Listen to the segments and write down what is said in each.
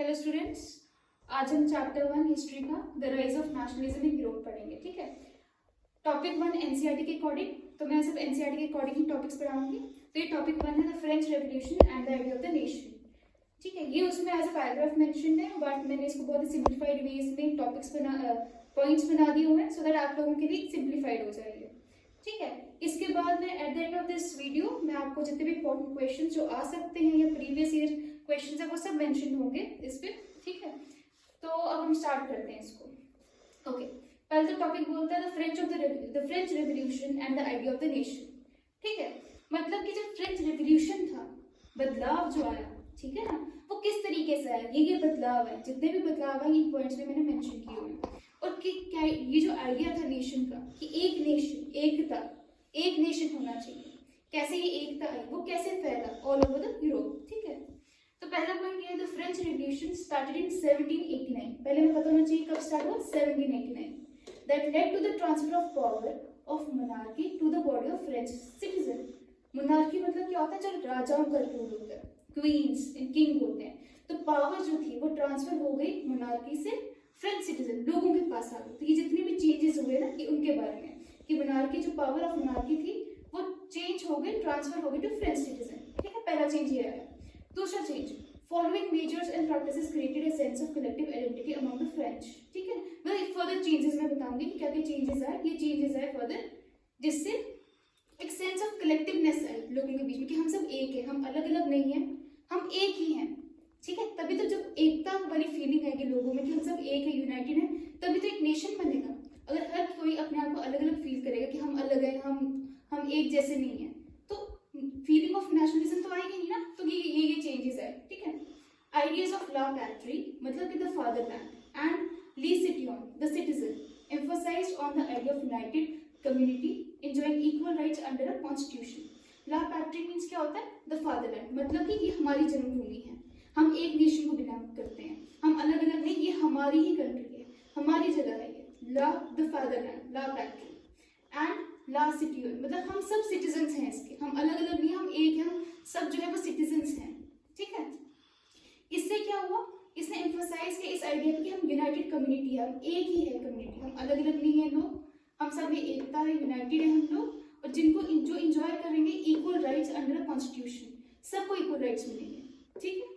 Hello students, आज हम chapter 1 history का the rise of nationalism in Europe पढ़ेंगे। ठीक है, टॉपिक 1 एनसीईआरटी के अकॉर्डिंग, तो मैं सिर्फ एनसीईआरटी के अकॉर्डिंग ही टॉपिक्स पढ़ाऊंगी। तो ये टॉपिक 1 है the French revolution and the idea of the nation. ठीक है, ये उसमें एज अ पैराग्राफ मेंशन है, बट मैंने इसको बहुत ही सिंप्लीफाइड वेज में टॉपिक्स पॉइंट्स बना दिए हुए हैं सो दैट आप लोगों के लिए सिंप्लीफाइड हो जाएंगे। ठीक है, इसके बाद मैं at the end of this video मैं आपको जितने भी इंपॉर्टेंट क्वेश्चन जो आ सकते हैं या प्रीवियस ईयर क्वेश्चन है वो सब मेंशन होंगे इस पे। ठीक है, तो अब हम स्टार्ट करते हैं इसको। ओके, पहले तो टॉपिक बोलता है the French revolution and the idea of the nation. ठीक है, मतलब कि जब फ्रेंच रेवोल्यूशन था, बदलाव जो आया, ठीक है ना, वो किस तरीके से आया, ये बदलाव है, जितने भी बदलाव है इन पॉइंट्स में मैंने मेंशन किए हुए हैं। और कि क्या ये जो आइडिया था नेशन का कि एक नेशन, एक नेशन होना चाहिए, कैसे ये एकता आई, वो कैसे फैला ऑल ओवर द यूरोप। ठीक है, तो पहला पॉइंट ये है the French revolution started in 1789। पहले हमें पता होना चाहिए कब स्टार्ट हुआ, 1789। That led to the transfer of power of monarchy to the body of French citizen. Monarchy मतलब क्या होता है, जब राजाओं का रूल होता है, क्वींस एंड किंग होते हैं, तो पावर जो थी वो ट्रांसफर हो गई मोनार्की से फ्रेंच सिटीजन लोगों के पास आ गई। तो ये जितने भी चेंजेस हुए ना कि उनके बारे में, कि मोनार्की जो पावर ऑफ मोनार्की थी वो चेंज हो गई, ट्रांसफर हो गई टू फ्रेंच सिटीजन। ठीक है, पहला चेंज ये आया। दूसरा change, following measures and practices created a sense of collective identity among the French. ठीक है, मतलब फर्दर चेंजेस मैं बताऊंगी कि क्या क्या चेंजेस आए, ये चेंजेस आए फर्दर, जिससे एक सेंस ऑफ कलेक्टिवनेस आई लोगों के बीच में कि हम सब एक है, हम अलग अलग नहीं है, हम एक ही हैं। ठीक है, तभी तो जब एकता वाली फीलिंग आएगी लोगों में कि हम सब एक है, यूनाइटेड है, तभी तो एक नेशन बनेगा। अगर हर कोई अपने आप को अलग अलग फील करेगा कि हम अलग है, हम एक जैसे नहीं है, तो फीलिंग ऑफ नेशनलिज्म तो आएगी नहीं ना। तो ये चेंजेस है। ठीक है, आइडियाज ऑफ ला पैट्री मतलब कि the fatherland and le citoyen the citizen emphasised on the idea of united community enjoying equal rights under a constitution. La patrie means क्या होता है, द फादरलैंड, मतलब कि ये हमारी जन्मभूमि है, हम एक नेशन को बिलोंग करते हैं, हम अलग अलग नहीं, ये हमारी ही कंट्री है, हमारी जगह है ये। La the fatherland, la patrie and la citoyen मतलब हम सब सिटीजन्स हैं इसके, हम अलग अलग नहीं, हम एक हैं, हम सब जो है वो सिटीजन्स हैं। ठीक है, इससे क्या हुआ, इसने एम्फसाइज किया इस आइडिया पे कि हम यूनाइटेड कम्युनिटी है, हम एक ही है कम्युनिटी, हम अलग अलग नहीं है लोग, हम सब में एकता है, यूनाइटेड है हम लोग, और जिनको जो इंजॉय करेंगे equal rights under a constitution, सबको इक्वल राइट्स मिलेंगे। ठीक है,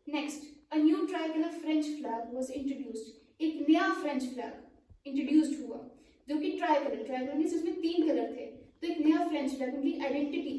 next, a new tricolour French flag was introduced. एक नया फ्रेंच फ्लैग इंट्रोड्यूस्ड हुआ जो कि ट्राइकलर मीन्स उसमें 3 कलर थे। तो एक नया फ्रेंच फ्लैग, उनकी आइडेंटिटी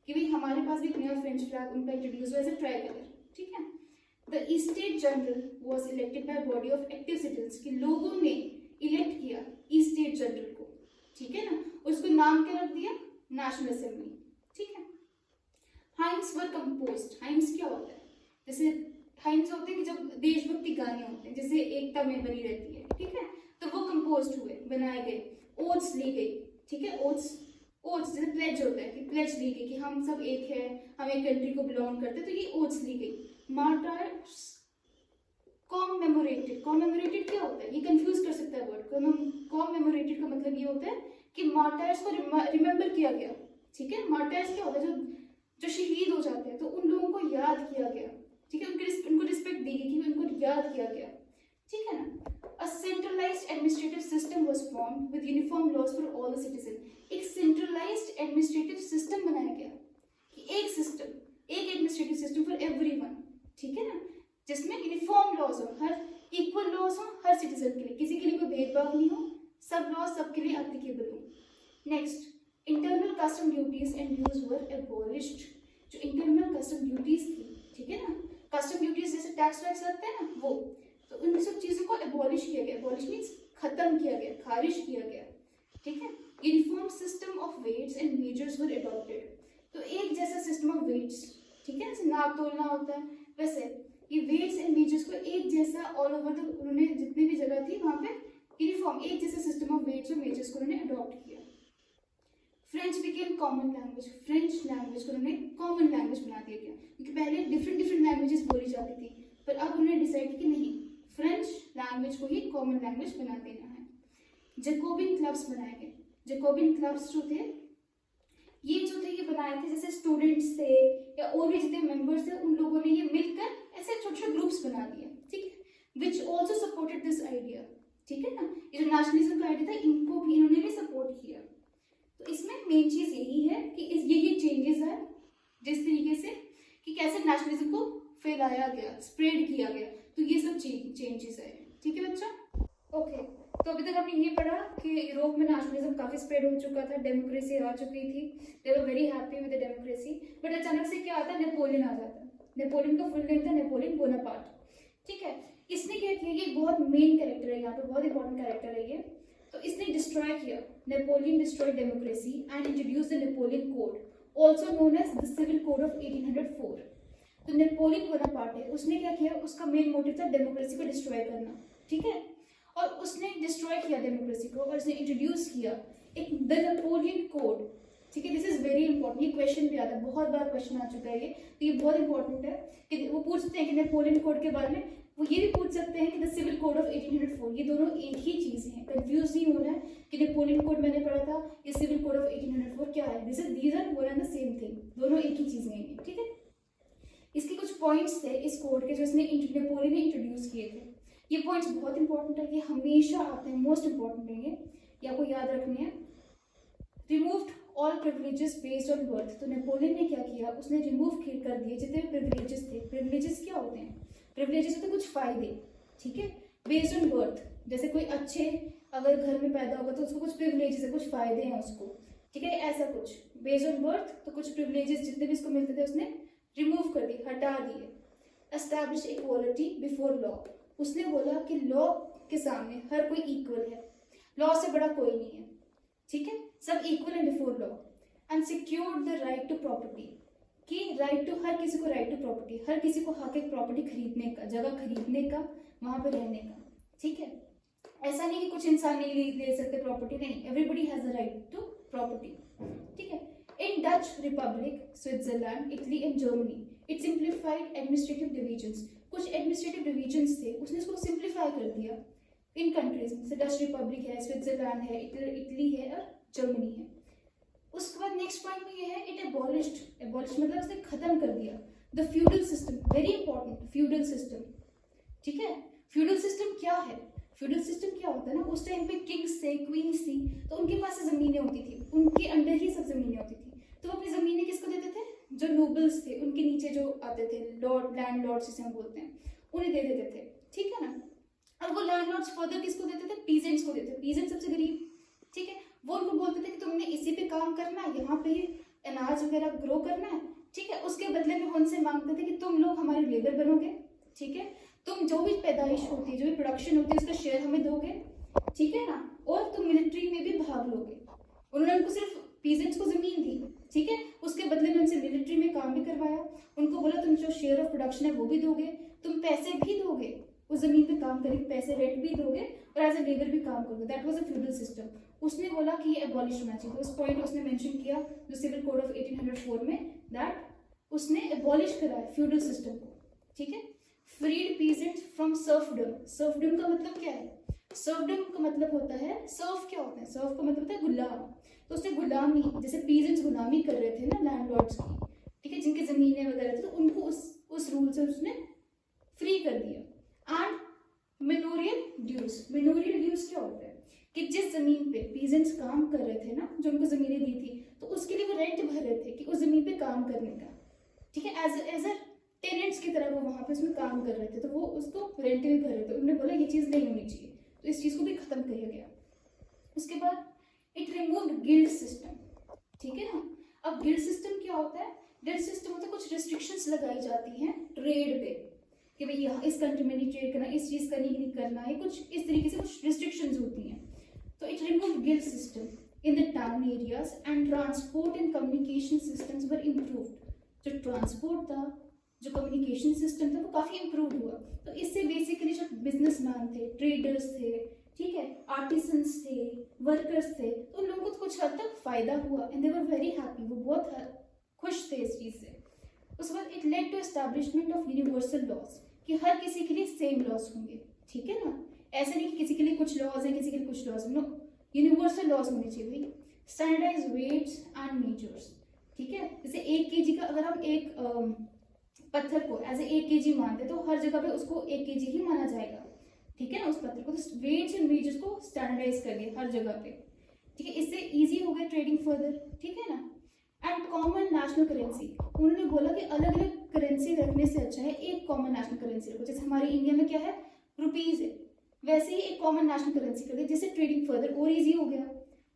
कि भाई हमारे पास भी एक नया फ्रेंच फ्लैग उनका इंट्रोड्यूस हुआ एज अ ट्राइकलर। ठीक है, the state general was elected by body of active citizens, कि लोगों ने इलेक्ट किया स्टेट जनरल को। ठीक है ना, उसको नाम क्या रख दिया, नेशनल असेंबली। ठीक है, हाइम्स वर कंपोज्ड। हाइम्स क्या होता है, जैसे हाइम्स होते हैं कि जब देशभक्ति गाने होते हैं, जैसे एकता में बनी रहती है। ठीक है, तो वो कंपोज्ड हुए, बनाए गए, ओथ्स ली गई। ठीक है, ओथ्स जैसे प्लेज होता है कि प्लेज ली गई कि हम सब एक है, हम एक कंट्री को बिलोंग करते हैं, तो ये ओथ्स ली गई। मार्टार्स कॉमेमोरेटेड क्या होता है, ये कंफ्यूज कर सकता है वर्ड। कॉमेमोरेटेड का मतलब ये होता है कि मार्टार्स को रिमेम्बर किया गया। ठीक है, मार्टार्स क्या होता है, जो शहीद हो जाते हैं, तो उन लोगों को याद किया गया। ठीक है, उनको रिस्पेक्ट दी गई कि उनको याद किया गया। ठीक है ना, a centralized administrative system was formed with uniform laws for all the citizens। एक centralized administrative system बनाया गया कि एक सिस्टम, एक administrative system for everyone। ठीक है ना, जिसमें यूनिफॉर्म लॉज हो, हर इक्वल लॉज हो हर सिटीजन के लिए, किसी के लिए कोई भेदभाव नहीं हो, सब लॉज सबके लिए एप्लीकेबल हो। Next, internal custom duties and dues were abolished. जो इंटरनल कस्टम ड्यूटीज थी, ठीक है ना, कस्टम ड्यूटीज जैसे टैक्स वैक्स लगते हैं ना, वो तो उन सब चीजों को एबॉलिश किया गया। एबॉलिश मीन्स खत्म किया गया, खारिज किया गया। ठीक है, uniform system of weights and measures were adopted. तो एक जैसा सिस्टम ऑफ वेट्स, ठीक है, जैसे नाप तोलना होता है, वैसे ये वेट्स एंड मेजर्स को एक जैसा ऑल ओवर द, उन्होंने जितनी भी जगह थी वहां पे यूनिफॉर्म एक जैसा सिस्टम ऑफ वेट्स और मेजर्स को उन्होंने अडॉप्ट किया। French became common language. French language को उन्होंने कॉमन लैंग्वेज बना दिया गया, क्योंकि पहले डिफरेंट लैंग्वेजेस बोली जाती थी, पर अब उन्होंने डिसाइड किया कि नहीं, फ्रेंच लैंग्वेज को ही कॉमन लैंग्वेज बना देना है। जैकोबिन क्लब्स बनाए गए। जैकोबिन क्लब्स जो थे ये बनाए थे, जैसे स्टूडेंट्स थे या और भी जितने मेंबर्स थे, उन लोगों ने ये मिलकर ऐसे छोटे छोटे ग्रुप्स बना दिए, ठीक है, which also supported this idea, ठीक है ना। ये जो नेशनलिज्म का आइडिया था इनको भी इन्होंने भी सपोर्ट किया। तो इसमें मेन चीज यही है कि ये चेंजेस है जिस तरीके से कि कैसे नेशनलिज्म को फैलाया गया, स्प्रेड किया गया, तो ये सब चेंजेस है, ठीक है बच्चा। ओके, तो अभी तक हमने ये पढ़ा कि यूरोप में नेशनलिज्म काफी स्प्रेड हो चुका था, डेमोक्रेसी आ चुकी थी, they were very happy with the democracy, but अचानक से क्या आता है, नेपोलियन आ जाता है। नेपोलियन का फुल नेम था नेपोलियन बोनापार्ट, ठीक है। इसने क्या किया, ये बहुत मेन कैरेक्टर है यहाँ पे, बहुत इंपॉर्टेंट कैरेक्टर है ये। तो इसने डिस्ट्रॉय किया, Napoleon destroy democracy and introduce the Napoleon code, also known as the civil code of 1804। तो नेपोलियन बोनापार्ट है, उसने क्या किया, उसका मेन मोटिव था डेमोक्रेसी को डिस्ट्रॉय करना, ठीक है। और उसने डिस्ट्रॉय किया डेमोक्रेसी को और उसने इंट्रोड्यूस किया एक द नेपोलियन कोड, ठीक है। दिस इज वेरी इंपॉर्टेंट, ये क्वेश्चन भी आता है, बहुत बार क्वेश्चन आ चुका है ये, तो ये बहुत इंपॉर्टेंट है कि वो पूछते हैं कि नेपोलियन कोड के बारे में, वो ये भी पूछ सकते हैं कि द सिविल कोड ऑफ 1804, ये दोनों एक ही चीज है, कंफ्यूज नहीं होना है कि नेपोलियन कोड मैंने पढ़ा था, ये दिस कोड ऑफ 1804 क्या है, these are one and the same thing, दोनों एक ही चीजें हैं, ठीक है। इसके कुछ पॉइंट्स थे इस कोड के जो इसने नेपोलियन ने इंट्रोड्यूस किए थे। ये पॉइंट्स बहुत इंपॉर्टेंट है, ये हमेशा आते हैं, मोस्ट इंपॉर्टेंट है ये आपको याद रखने हैं। Removed all privileges based on birth, तो नेपोलियन ने क्या किया, उसने रिमूव कर दिए जितने भी प्रिविलेजेस थे। प्रिविलेजेस क्या होते हैं, प्रिविलेजेस होते हैं कुछ फायदे, ठीक है, बेस्ड ऑन बर्थ, जैसे कोई अच्छे अगर घर में पैदा होगा तो उसको कुछ प्रिविलेजेस है, कुछ फायदे हैं उसको, ठीक है, ऐसा कुछ बेस्ड ऑन बर्थ, तो कुछ प्रिविलेजेस जितने भी इसको मिलते थे उसने रिमूव कर दिए, हटा दिए। एस्टैब्लिश इक्वालिटी बिफोर लॉ, उसने बोला कि लॉ के सामने हर कोई इक्वल है, लॉ से बड़ा कोई नहीं है, ठीक है, सब इक्वल है before law. And secured the right to property, कि राइट टू, हर किसी को राइट टू प्रॉपर्टी, हर किसी को हक है प्रॉपर्टी खरीदने का, जगह खरीदने का, वहां पर रहने का, ठीक है। ऐसा नहीं कि कुछ इंसान नहीं ले सकते प्रॉपर्टी, नहीं, everybody has the right to property, ठीक है। In Dutch Republic, Switzerland, Italy and Germany it simplified administrative divisions, कुछ एडमिनिस्ट्रेटिव डिविजन्स थे उसने इसको सिंप्लीफाई कर दिया इन कंट्रीज में, जैसे डच रिपब्लिक है, स्विट्जरलैंड है, इटली है और जर्मनी है। उसके बाद नेक्स्ट पॉइंट में ये है, इट एबॉलिश्ड, एबॉलिश मतलब उसने खत्म कर दिया the feudal system, very important, feudal system, ठीक है। फ्यूडल सिस्टम क्या है, फ्यूडल सिस्टम क्या होता है ना, उस टाइम पे किंग्स थे, क्वींस थी, तो उनके पास जमीनें होती थी, उनके अंडर ही सब जमीनें होती थी, तो वो अपनी जमीनें किसको देते थे, जो नोबल्स थे, उनके नीचे जो आते थे, लॉर्ड, लैंड लॉर्ड्स जिसे हम बोलते हैं, उन्हें दे देते थे, ठीक है ना। और वो लैंड लॉर्ड्स फर्दर किसको देते थे, पीजेंट्स को देते थे, पीजेंट सबसे गरीब, ठीक है, वो उनको बोलते थे कि तुमने इसी पे काम करना है, यहाँ पे ही अनाज वगैरह ग्रो करना है, ठीक है। उसके बदले में उनसे मांगते थे कि तुम लोग हमारे लेबर बनोगे, ठीक है, तुम जो भी पैदाइश होती है, जो भी प्रोडक्शन होती है, उसका शेयर हमें दोगे, ठीक है ना, और तुम मिलिट्री में भी भाग लोगे। उन्होंने उनको सिर्फ पीजेंट्स को जमीन दी, ठीक है, उसके बदले में उनसे मिलिट्री में काम भी करवाया, उनको बोला तुम जो शेयर ऑफ प्रोडक्शन है वो भी दोगे, तुम पैसे भी दोगे, उस जमीन पे काम करके पैसे रेंट भी दोगे और एज ए लेबर भी काम करोगे। That was a feudal system. उसने बोला कि ये एबॉलिश होना चाहिए, उस पॉइंट उसने मेंशन किया जो सिविल कोड ऑफ 1804 में, दैट उसने एबॉलिश करा है फ्यूडल सिस्टम को, ठीक है। Freed peasants from serfdom, serfdom का मतलब क्या है, सर्फडम का मतलब होता है, सर्फ क्या होता है, सर्फ का मतलब होता है गुलाम, तो उसने गुलामी, जैसे पीजेंट्स गुलामी कर रहे थे ना लैंडलॉर्ड्स की, ठीक है, जिनकी जमीनें वगैरह थी, तो उनको उस रूल से उसने फ्री कर दिया। And manorial dues, manorial dues क्या होता है कि जिस जमीन पे पीजेंट्स काम कर रहे थे ना, जो उनको जमीनें दी थी, तो उसके लिए वो रेंट भर रहे थे कि उस जमीन पे काम करने का, ठीक है, एज अ टेनेंट्स की तरह वो वहां पे उसमें काम कर रहे थे, तो वो उसको रेंट भी भर रहे थे। उन्होंने बोला ये चीज नहीं होनी चाहिए, तो इस चीज को भी खत्म किया गया। उसके बाद इट रिमूव्ड गिल्ड सिस्टम, ठीक है ना। अब गिल्ड सिस्टम क्या होता है, गिल्ड सिस्टम होता है कुछ रिस्ट्रिक्शंस लगाई जाती हैं ट्रेड पे, कि भाई यहाँ इस कंट्री में नहीं ट्रेड करना, इस चीज का नहीं करना है, कुछ इस तरीके से कुछ रिस्ट्रिक्शंस होती हैं। तो it removed guild system in the town areas and transport and communication systems were improved, जो ट्रांसपोर्ट था, जो कम्युनिकेशन सिस्टम था, वो काफी इम्प्रूव हुआ। तो इससे बेसिकली जो बिजनेसमैन थे, ट्रेडर्स थे, ठीक है, आर्टिसंस थे, वर्कर्स थे, तो उन लोगों को कुछ हद तक फायदा हुआ and they were very happy, वो बहुत खुश थे इस चीज से। उसके बाद it led to establishment of universal laws, कि हर किसी के लिए सेम लॉज होंगे, ठीक है ना, ऐसे नहीं कि किसी के लिए कुछ लॉज है, किसी के लिए कुछ लॉज है, नो, यूनिवर्सल लॉज होने चाहिए भाई। स्टैंडर्डाइज वेट्स एंड मेजर्स, ठीक है, जैसे 1 kg का अगर हम पत्थर को एज ए 1 kg मानते हैं, तो हर जगह पे उसको 1 kg ही माना जाएगा, ठीक है ना, उस पत्थर को। तो वेट्स एंड मेजर्स को स्टैंडर्डाइज कर दिया हर जगह पे, ठीक है। इससे इजी हो गया ट्रेडिंग फर्दर, ठीक है ना। एंड कॉमन नेशनल करेंसी, उन्होंने बोला कि अलग अलग करेंसी रखने से अच्छा है एक कॉमन नेशनल करेंसी रखो। जैसे हमारे इंडिया में क्या है, रुपीज है, वैसे ही एक कॉमन नेशनल करेंसी कर दी, जिससे ट्रेडिंग फर्दर और इजी हो गया।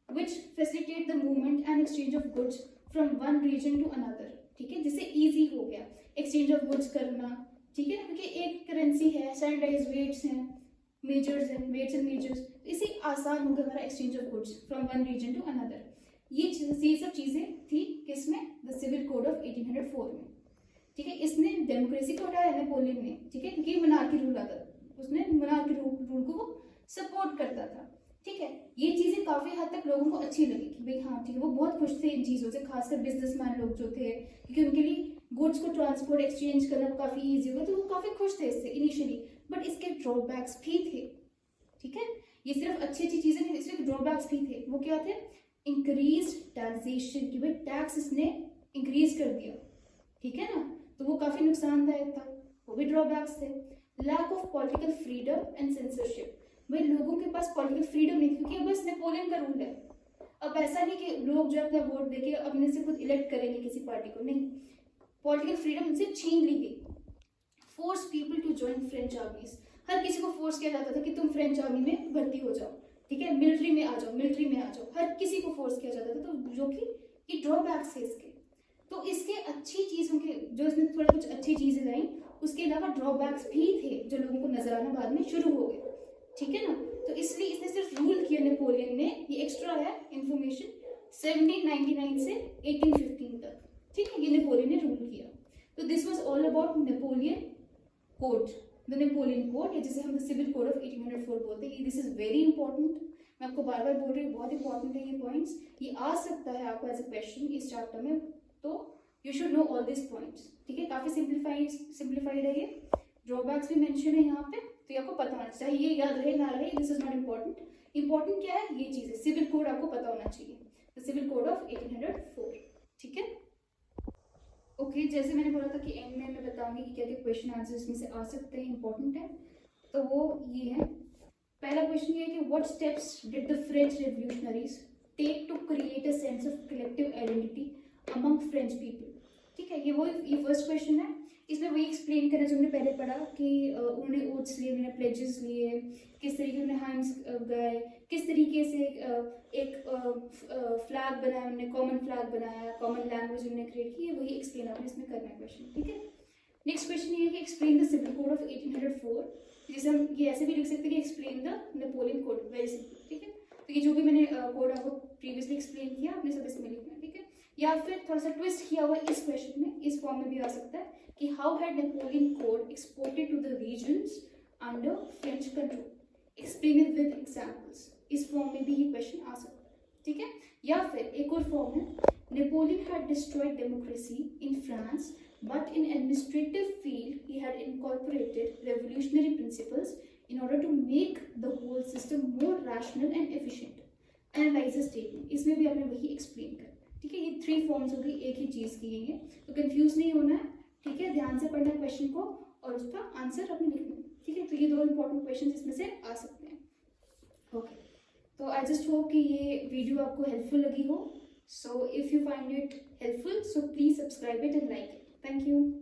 Which facilitate the movement and exchange of goods from one region to another, ठीक है, जिससे इजी हो गया एक्सचेंज ऑफ गुड्स करना, ठीक है ना, क्योंकि एक करेंसी है, स्टैंडर्डाइज वेट्स हैं, मेजर्स हैं, वेट्स एंड मेजर्स, इससे आसान हो गया हमारा exchange of goods from one region to another. ये सब चीजें थी किसमें, द सिविल कोड ऑफ 1804 में, ठीक है। इसने डेमोक्रेसी को हटाया नेपोलियन ने, ठीक है, क्योंकि मोनार्की रूल आता था, उसने मोनार्की रूल को वो सपोर्ट करता था, ठीक है। ये चीजें काफी हद तक लोगों को अच्छी लगी कि भाई हाँ ठीक है, वो बहुत खुश थे इन चीजों से, खासकर बिजनेसमैन लोग जो थे, क्योंकि उनके लिए गुड्स को ट्रांसपोर्ट एक्सचेंज करना काफी ईजी हो गया, तो वो काफी खुश थे इससे इनिशियली। बट इसके ड्रॉबैक्स भी थे, ठीक है, ये सिर्फ अच्छी चीजें नहीं, इसमें ड्रॉबैक्स भी थे। वो क्या थे, इंक्रीज टैक्सेशन, की भाई टैक्स इसने इंक्रीज कर दिया, ठीक है ना, तो वो काफी नुकसानदायक था, वो भी ड्रॉबैक्स थे। Lack of political freedom and censorship, भाई लोगों के पास पॉलिटिकल फ्रीडम नहीं, क्योंकि बस नेपोलियन का रूल है। अब ऐसा नहीं कि लोग जो अपना वोट देके अपने से खुद इलेक्ट करेंगे किसी पार्टी को, नहीं, पॉलिटिकल फ्रीडम उनसे छीन ली गई। Force people to join French armies, हर किसी को फोर्स किया जाता था कि तुम फ्रेंच आर्मी में भर्ती हो जाओ, ठीक है, मिलिट्री में आ जाओ, मिलिट्री में आ जाओ, हर किसी को फोर्स किया जाता था। तो जो कि ये ड्रॉबैक्स है इसके, तो इसके अच्छी चीजों के जो इसने थोड़ी कुछ अच्छी चीजें लाई, उसके अलावा ड्रॉबैक्स भी थे जो लोगों को नजर आना बाद में शुरू हो गए, ठीक है ना। तो इसलिए इसने सिर्फ रूल किया नेपोलियन ने, ये एक्स्ट्रा है इंफॉर्मेशन, 1799 से 1815 तक, ठीक है, ये नेपोलियन ने रूल किया। तो this was all about Napoleon code, the Napoleon code, जिसे हम सिविल कोड ऑफ 1804 बोलते हैं। दिस इज वेरी इंपॉर्टेंट, मैं आपको बार बार बोल रही हूँ, बहुत इंपॉर्टेंट है ये पॉइंट्स, ये आ सकता है आपको एज ए क्वेश्चन इस चैप्टर में, तो you should know all this points, ठीक है। काफी सिंप्लीफाइड है ये, ड्रॉबैक्स भी मेंशन है यहाँ पे, तो ये आपको पता होना चाहिए, ये याद रहे ना रहे this is not important. Important क्या है, ये चीज है, सिविल कोड आपको पता होना चाहिए, द सिविल कोड ऑफ 1804, ठीक है। ओके, जैसे मैंने बोला था कि एंड में मैं बताऊंगी कि क्या क्या क्वेश्चन आंसर इसमें से आ सकते हैं, इंपॉर्टेंट है, तो वो ये है। पहला क्वेश्चन ये है कि what steps did the French revolutionaries take to create a sense of collective identity among French people, ठीक है, ये फर्स्ट क्वेश्चन है। इसमें वही एक्सप्लेन करना जो हमने पहले पढ़ा कि उन्होंने ओथ्स लिए, उन्होंने प्लेजेस लिए, किस तरीके उन्होंने हाइम्स गाए, किस तरीके से एक फ्लैग बनाया उन्होंने, कॉमन फ्लैग बनाया, कॉमन लैंग्वेज उन्होंने क्रिएट की, वही एक्सप्लेन आपने इसमें करना है क्वेश्चन, ठीक है। नेक्स्ट क्वेश्चन ये है कि explain the civil code of 1804, जिसे हम ये ऐसे भी लिख सकते हैं कि explain the Napoleon code, very simple, ठीक है। तो ये जो भी मैंने कोड आपको प्रीवियसली एक्सप्लेन किया, आपने सब इसमें लिखना है, ठीक है। या फिर थोड़ा सा ट्विस्ट किया हुआ इस क्वेश्चन में, इस फॉर्म में भी आ सकता है कि how had Napoleon code exported to the regions under French control, explain it with examples, इस फॉर्म में भी ये क्वेश्चन आ सकता है, ठीक है। या फिर एक और फॉर्म है, Napoleon had destroyed democracy in France but in administrative field he had incorporated revolutionary principles in order to make the whole system more rational and efficient. Analyze the statement, इसमें भी आपने वही एक्सप्लेन कर, ठीक है। ये 3 forms हो गई एक ही चीज की है, तो कंफ्यूज नहीं होना है, ठीक है, ध्यान से पढ़ना है क्वेश्चन को और उसका आंसर अपने लिखना है, ठीक है। तो ये 2 इंपॉर्टेंट क्वेश्चन इसमें से आ सकते हैं, ओके। तो आई जस्ट होप कि ये वीडियो आपको हेल्पफुल लगी हो, so if you find it helpful, so please subscribe it and like it. Thank you.